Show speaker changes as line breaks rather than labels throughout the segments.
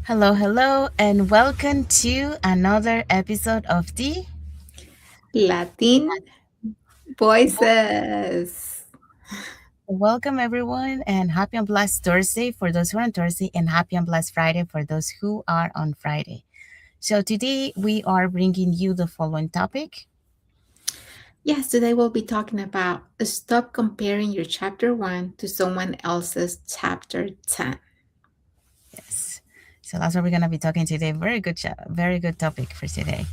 Hello, hello, and welcome to another episode of the
Latin voices.
Welcome everyone, and happy and blessed Thursday for those who are on Thursday, and happy and blessed Friday for those who are on Friday. So today we are bringing you the following topic.
Yes, today we'll be talking about stop comparing your chapter 1 to someone else's chapter 10.
Yes, so that's what we're gonna be talking today. Very good topic for today.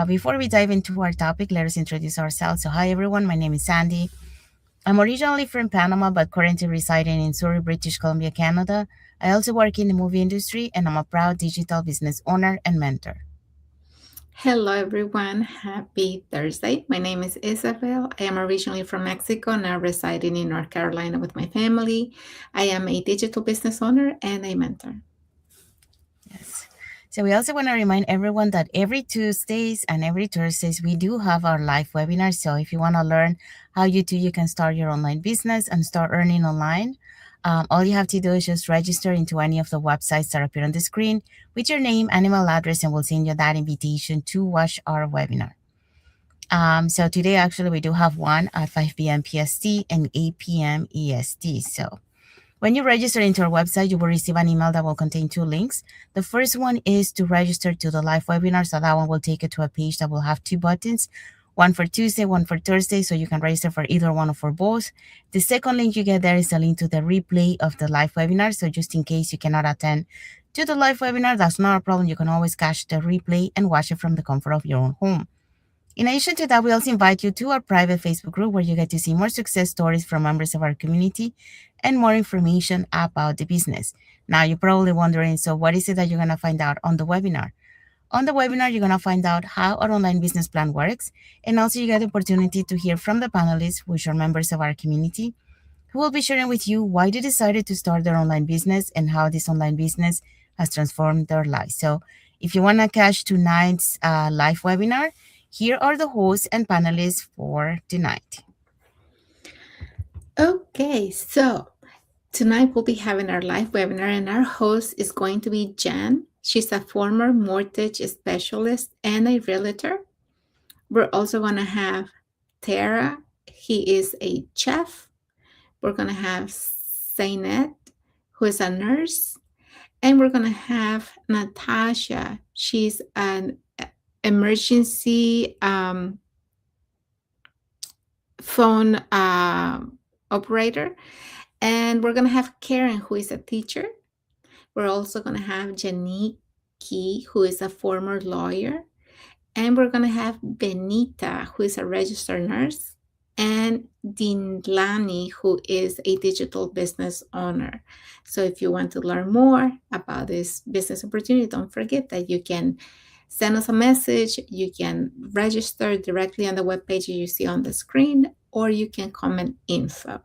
Before we dive into our topic, let us introduce ourselves. So hi everyone, my name is Sandy. I'm originally from Panama, but currently residing in Surrey, British Columbia, Canada. I also work in the movie industry, and I'm a proud digital business owner and mentor.
Hello, everyone. Happy Thursday. My name is Isabel. I am originally from Mexico, now residing in North Carolina with my family. I am a digital business owner and a mentor.
Yes. So we also want to remind everyone that every Tuesdays and every Thursdays we do have our live webinars. So if you want to learn how you can start your online business and start earning online, all you have to do is just register into any of the websites that appear on the screen with your name and email address, and we'll send you that invitation to watch our webinar. So today actually we do have one at 5 p.m. PST and 8 p.m. EST. So when you register into our website, you will receive an email that will contain two links. The first one is to register to the live webinar. So that one will take you to a page that will have two buttons, one for Tuesday, one for Thursday. So you can register for either one or for both. The second link you get there is a link to the replay of the live webinar. So just in case you cannot attend to the live webinar, that's not a problem. You can always catch the replay and watch it from the comfort of your own home. In addition to that, we also invite you to our private Facebook group where you get to see more success stories from members of our community and more information about the business. Now, you're probably wondering, so what is it that you're going to find out on the webinar? On the webinar, you're going to find out how our online business plan works, and also you get the opportunity to hear from the panelists, which are members of our community, who will be sharing with you why they decided to start their online business and how this online business has transformed their lives. So, if you want to catch tonight's live webinar, here are the hosts and panelists for tonight.
Okay, so tonight we'll be having our live webinar, and our host is going to be Jan. She's a former mortgage specialist and a realtor. We're also going to have Tara. He is a chef. We're going to have Zainet, who is a nurse. And we're going to have Natasha. She's an emergency phone operator. And we're going to have Karen, who is a teacher. We're also going to have Janique Key, who is a former lawyer. And we're going to have Benita, who is a registered nurse, and Dinlani, who is a digital business owner. So if you want to learn more about this business opportunity, don't forget that you can send us a message. You can register directly on the webpage you see on the screen, or you can comment info.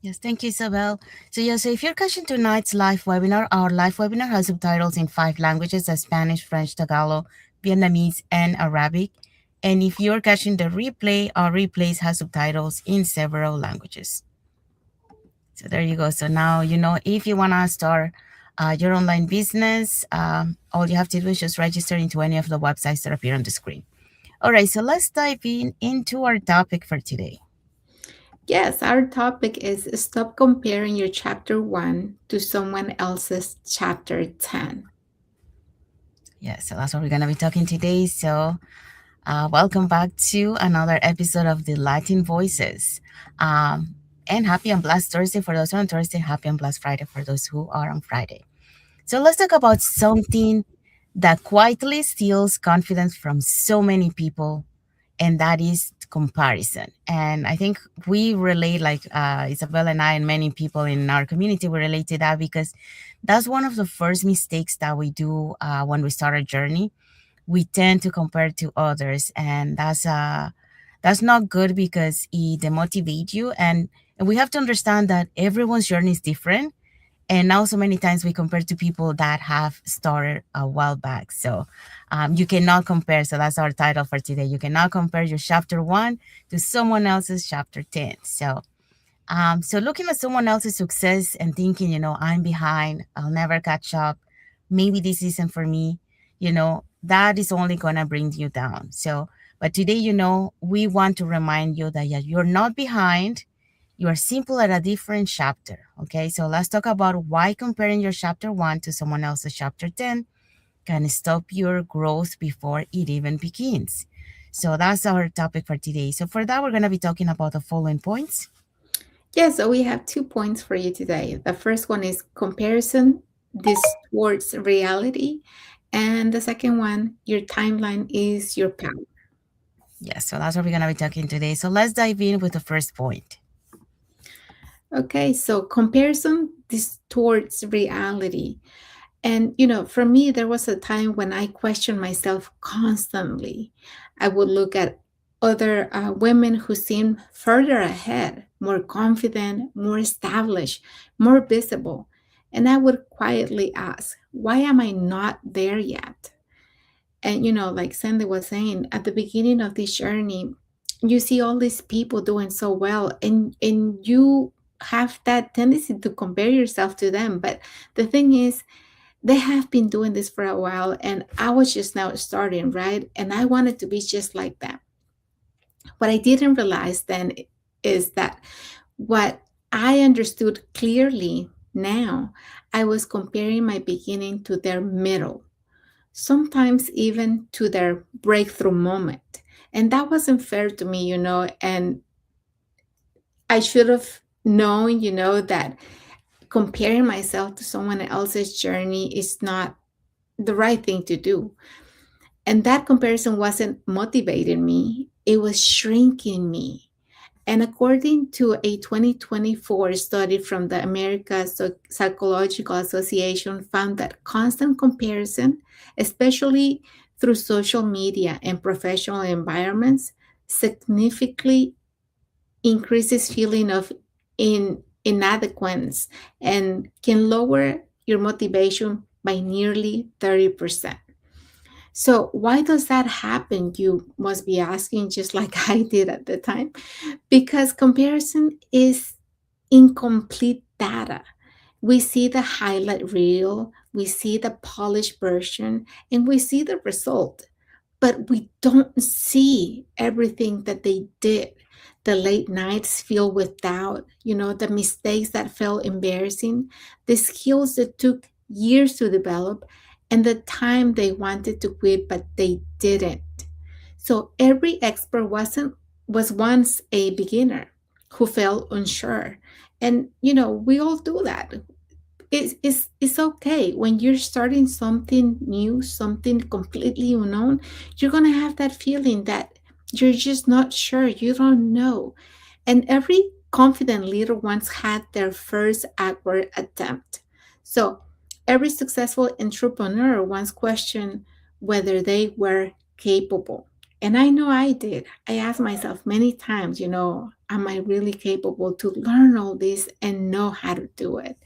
Yes, thank you, Isabel. So if you're catching tonight's live webinar, our live webinar has subtitles in five languages: Spanish, French, Tagalog, Vietnamese, and Arabic. And if you're catching the replay, our replays has subtitles in several languages. So there you go. So now you know if you want to start your online business, all you have to do is just register into any of the websites that appear on the screen. All right, so let's dive into our topic for today.
Yes, our topic is stop comparing your chapter 1 to someone else's chapter 10.
Yeah, so that's what we're going to be talking today. So welcome back to another episode of the Latin Voices. And happy and blessed Thursday for those who are on Thursday, happy and blessed Friday for those who are on Friday. So let's talk about something that quietly steals confidence from so many people, and that is comparison. And I think we relate, like Isabel and I, and many people in our community, we relate to that because that's one of the first mistakes that we do when we start a journey. We tend to compare to others, and that's not good because it demotivates you. And we have to understand that everyone's journey is different, and now so many times we compare to people that have started a while back. So you cannot compare. So that's our title for today. You cannot compare your chapter 1 to someone else's chapter 10. So So looking at someone else's success and thinking, I'm behind, I'll never catch up, maybe this isn't for me, that is only gonna bring you down. So, but today, we want to remind you that yeah, you're not behind, you are simple at a different chapter. Okay, so let's talk about why comparing your chapter 1 to someone else's chapter 10 can stop your growth before it even begins. So that's our topic for today. So for that, we're going to be talking about the following points.
Yeah, so we have 2 points for you today. The first one is comparison distorts reality. And the second one, your timeline is your power.
Yes, so that's what we're going to be talking today. So let's dive in with the first point.
Okay, so comparison distorts reality. And, for me, there was a time when I questioned myself constantly. I would look at other women who seemed further ahead, more confident, more established, more visible. And I would quietly ask, why am I not there yet? And, like Sandy was saying, at the beginning of this journey, you see all these people doing so well, and you have that tendency to compare yourself to them. But the thing is, they have been doing this for a while, and I was just now starting, right? And I wanted to be just like them. What I didn't realize then is that what I understood clearly now, I was comparing my beginning to their middle, sometimes even to their breakthrough moment. And that wasn't fair to me, and I should have known, that comparing myself to someone else's journey is not the right thing to do. And that comparison wasn't motivating me, it was shrinking me. And according to a 2024 study from the American Psychological Association, found that constant comparison, especially through social media and professional environments, significantly increases feeling of inadequacy and can lower your motivation by nearly 30%. So, why does that happen? You must be asking, just like I did at the time, because comparison is incomplete data. We see the highlight reel, we see the polished version, and we see the result, but we don't see everything that they did. The late nights filled with doubt, the mistakes that felt embarrassing, the skills that took years to develop, and the time they wanted to quit but they didn't. So every expert was once a beginner who felt unsure. And we all do that. It's okay when you're starting something new, something completely unknown. You're gonna have that feeling that you're just not sure, you don't know. And every confident leader once had their first awkward attempt. So every successful entrepreneur once questioned whether they were capable. And I know I did. I asked myself many times, am I really capable to learn all this and know how to do it?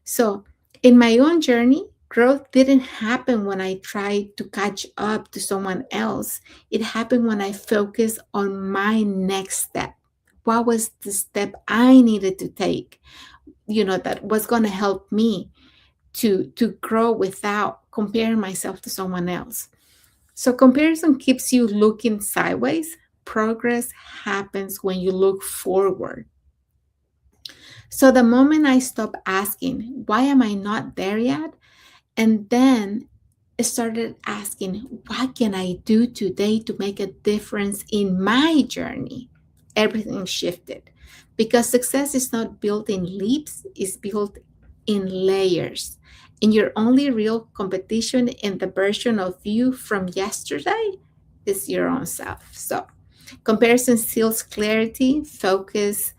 So, in my own journey, growth didn't happen when I tried to catch up to someone else. It happened when I focused on my next step. What was the step I needed to take, that was going to help me to grow without comparing myself to someone else. So, comparison keeps you looking sideways. Progress happens when you look forward. So the moment I stop asking, why am I not there yet? And then I started asking, what can I do today to make a difference in my journey? Everything shifted because success is not built in leaps, it's built in layers. And your only real competition in the version of you from yesterday is your own self. So comparison steals clarity, focus,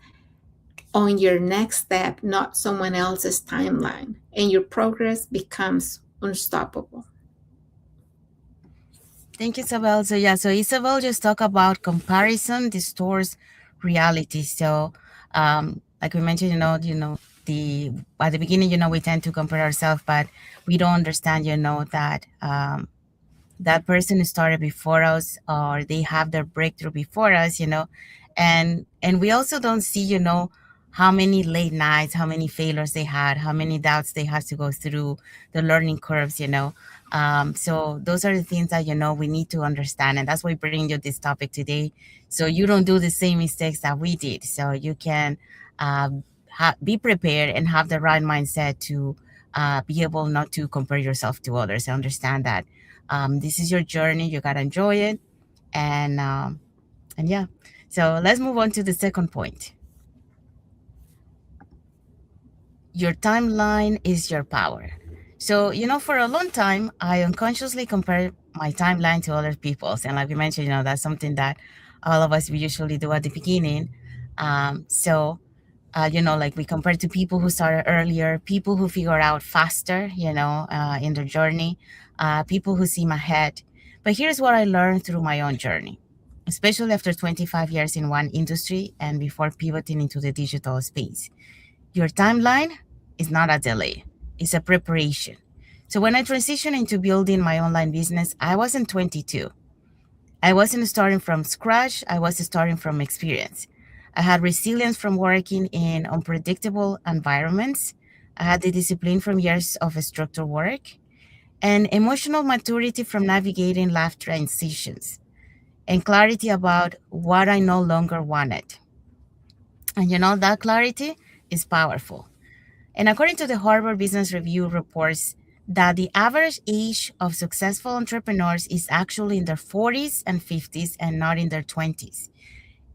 on your next step, not someone else's timeline, and your progress becomes unstoppable.
Thank you, Isabel. So yeah, so Isabel just talked about comparison distorts reality. So, like we mentioned, the at the beginning, we tend to compare ourselves, but we don't understand, that that person who started before us or they have their breakthrough before us, and we also don't see, how many late nights, how many failures they had, how many doubts they had to go through, the learning curves, so those are the things that, we need to understand. And that's why we bring you this topic today. So you don't do the same mistakes that we did. So you can be prepared and have the right mindset to be able not to compare yourself to others. I understand that this is your journey. You got to enjoy it. And yeah, so let's move on to the second point. Your timeline is your power. So, for a long time, I unconsciously compared my timeline to other people's. And like we mentioned, that's something that all of us we usually do at the beginning. Like we compare to people who started earlier, people who figure out faster, in their journey, people who seem ahead. But here's what I learned through my own journey, especially after 25 years in one industry and before pivoting into the digital space. Your timeline is not a delay, it's a preparation. So when I transitioned into building my online business, I wasn't 22. I wasn't starting from scratch, I was starting from experience. I had resilience from working in unpredictable environments. I had the discipline from years of structured work and emotional maturity from navigating life transitions and clarity about what I no longer wanted. And that clarity is powerful. And according to the Harvard Business Review reports that the average age of successful entrepreneurs is actually in their 40s and 50s and not in their 20s.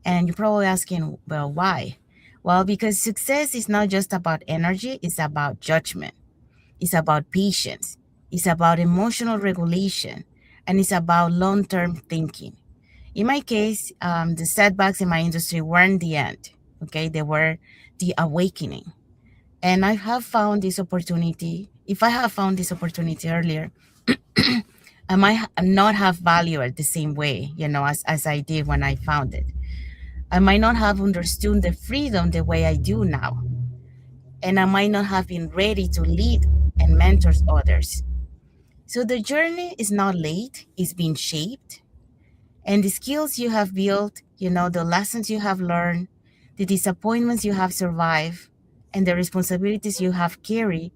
And you're probably asking, well, why? Well, because success is not just about energy, it's about judgment, it's about patience, it's about emotional regulation, and it's about long term thinking. In my case, the setbacks in my industry weren't the end, okay? They were the awakening. And I have found this opportunity. If I have found this opportunity earlier, I might not have valued it the same way, as I did when I found it. I might not have understood the freedom the way I do now. And I might not have been ready to lead and mentor others. So the journey is not late, it's being shaped. And the skills you have built, the lessons you have learned, the disappointments you have survived, and the responsibilities you have carried,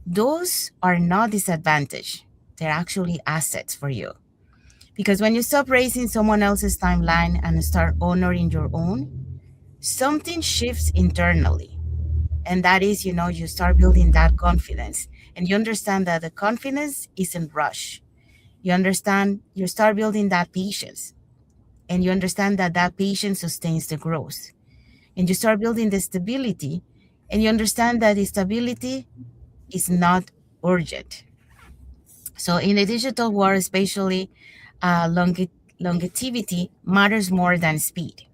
those are not disadvantage. They're actually assets for you. Because when you stop racing someone else's timeline and start honoring your own, something shifts internally. And that is, you start building that confidence. And you understand that the confidence isn't rush. You start building that patience. And you understand that that patience sustains the growth. And you start building the stability. And you understand that the stability is not urgent. So in the digital world, especially, longevity matters more than speed.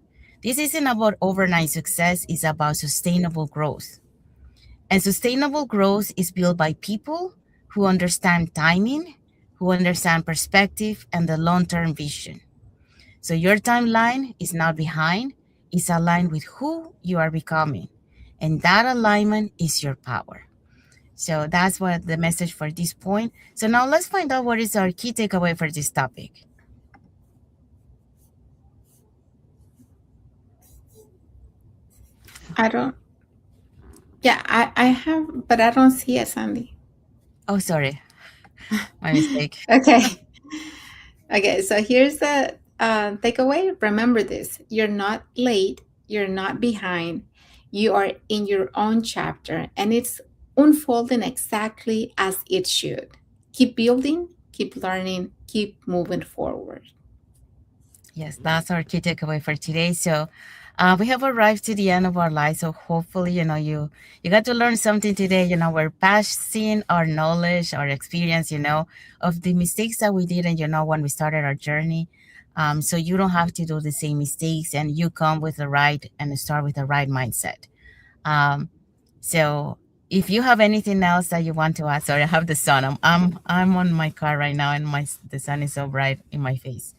This isn't about overnight success, it's about sustainable growth. And sustainable growth is built by people who understand timing, who understand perspective and the long term vision. So your timeline is not behind, it's aligned with who you are becoming. And that alignment is your power. So that's what the message for this point. So now let's find out what is our key takeaway for this topic.
I don't. Yeah, I have, but I don't see it, Sandy.
Oh, sorry, my mistake.
Okay. Okay, so here's the takeaway. Remember this: you're not late, you're not behind, you are in your own chapter, and it's unfolding exactly as it should. Keep building, keep learning, keep moving forward.
Yes, that's our key takeaway for today. So we have arrived to the end of our life. So hopefully, you got to learn something today. We're passing our knowledge, our experience, of the mistakes that we did, and when we started our journey. So you don't have to do the same mistakes, and you come with the right and start with the right mindset. Um, so if you have anything else that you want to add, sorry, I have the sun. I'm on my car right now, and the sun is so bright in my face.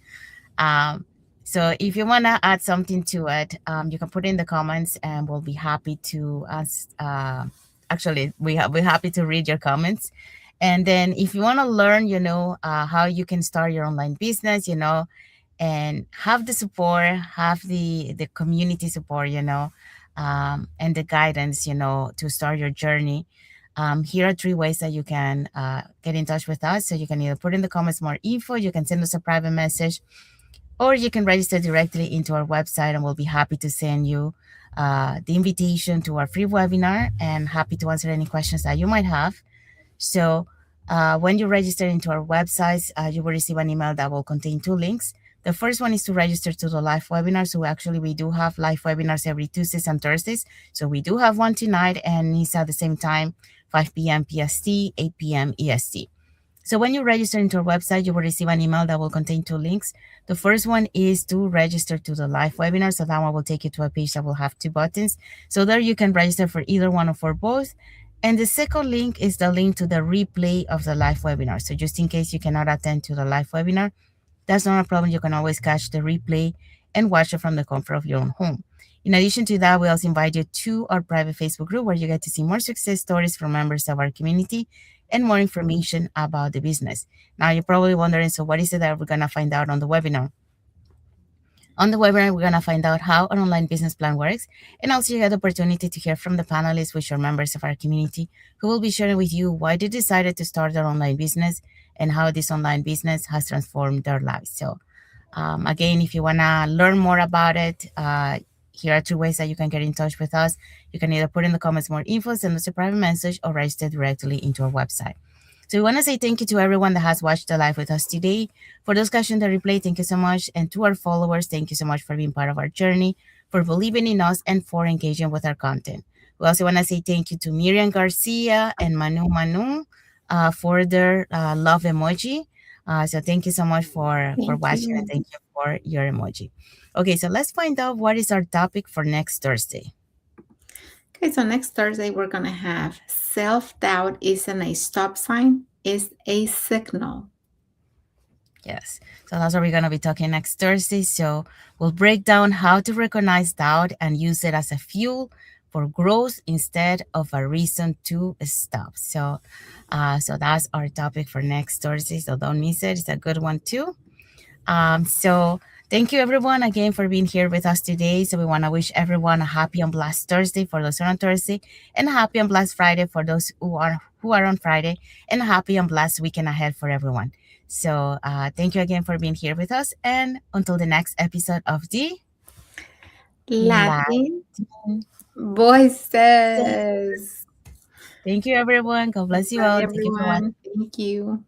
Um, so if you want to add something to it, you can put it in the comments, and we'll be happy to ask. Actually, we're happy to read your comments. And then if you want to learn, how you can start your online business, and have the support, have the community support, and the guidance, to start your journey. Here are three ways that you can get in touch with us. So you can either put in the comments more info, you can send us a private message, or you can register directly into our website, and we'll be happy to send you the invitation to our free webinar and happy to answer any questions that you might have. So when you register into our websites, you will receive an email that will contain two links. The first one is to register to the live webinar. So actually, we do have live webinars every Tuesdays and Thursdays. So we do have one tonight, and it's at the same time, 5 p.m. PST, 8 p.m. EST. So when you register into our website, you will receive an email that will contain two links. The first one is to register to the live webinar. So that one will take you to a page that will have two buttons. So there you can register for either one or for both. And the second link is the link to the replay of the live webinar. So just in case you cannot attend to the live webinar, that's not a problem. You can always catch the replay and watch it from the comfort of your own home. In addition to that, we also invite you to our private Facebook group where you get to see more success stories from members of our community and more information about the business. Now, you're probably wondering, so what is it that we're going to find out on the webinar? On the webinar, we're going to find out how an online business plan works, and also you get the opportunity to hear from the panelists, which are members of our community, who will be sharing with you why they decided to start their online business and how this online business has transformed their lives. So again, if you want to learn more about it, here are two ways that you can get in touch with us. You can either put in the comments more info, send us a private message, or register directly into our website. So we want to say thank you to everyone that has watched the live with us today. For those catching the replay, thank you so much. And to our followers, thank you so much for being part of our journey, for believing in us, and for engaging with our content. We also want to say thank you to Miriam Garcia and Manu for their love emoji. So thank you so much for
Thank
watching, and
you.
thank you for your emoji. Okay, so let's find out what is our topic for next Thursday.
Okay, so next Thursday we're going to have self-doubt isn't a stop sign, it's a signal.
Yes. So that's what we're going to be talking next Thursday. So we'll break down how to recognize doubt and use it as a fuel for growth instead of a reason to stop. So that's our topic for next Thursday. So don't miss it. It's a good one too. So thank you everyone again for being here with us today. So we want to wish everyone a happy and blessed Thursday for those who are on Thursday, and a happy and blessed Friday for those who are on Friday, and a happy and blessed weekend ahead for everyone. So thank you again for being here with us, and until the next episode of the
Latin
Latin.
voices.
Thank you everyone. God bless you
Bye,
all. Thank you for watching.
everyone. Thank you.